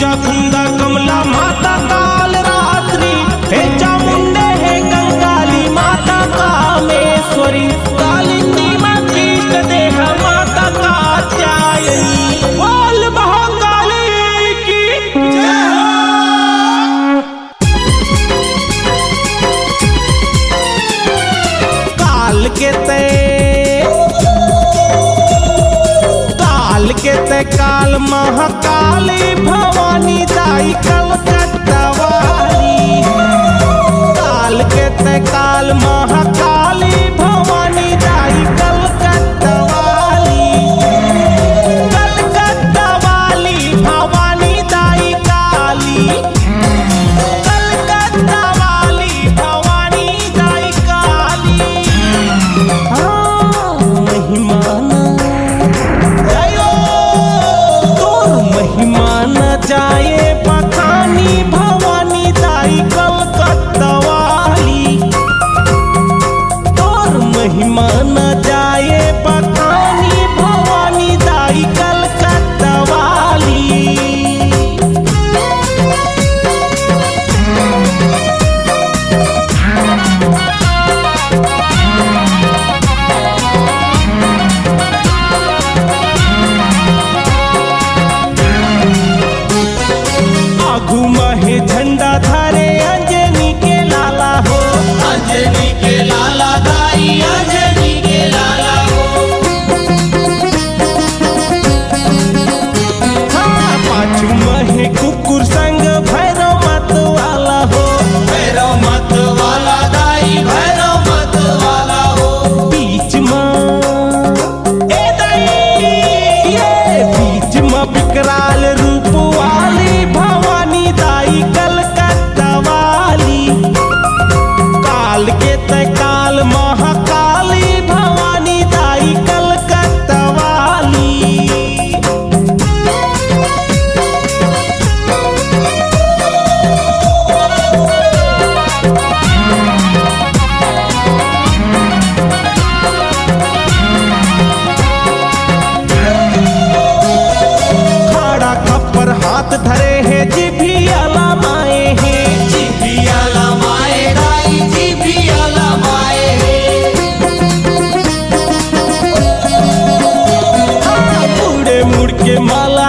जागुंगा कमला माता काल रात्रि, हे चामुंडे हे कंकाली माता कामेश्वरी, कालिंदी इष्ट देह माता कात्यायनी। बोल महाकाली की जय हो। काल के ते काल महाकाली भवानी दाई कलकत्ता वाली, काल के ते काल महाकाली भवानी दाई कलकत्ता वाली, कलकत्ता वाली भवानी दाई काली, कलकत्ता वाली भवानी दाई काली। हाँ महिमाना जाए बखानी भवानी दाई कलकत्ता वाली, तोर महिमा न जाए बखानी भवानी दाई कलकत्ता वाली। महे झंडा धारे अंजनी के लाला हो, अंजनी के लाला दाई अंजनी के लाला हो। हाँ पाछू महे कुकुर संग भैरव मत वाला हो, भैरव मत वाला दाई भैरव मत वाला हो। बीच ए दाई ये बीच विकराल रूप वाली भवानी दाई कलकत्ता वाली, काल के ते काल महाकाली भवानी दाई कलकत्ता वाली। खड़ा खप्पर हाथ धरे हैं जिभियाला माए हैं, जिभियाला माए दाई जिभियाला माए। मुड़े मुड़ के माला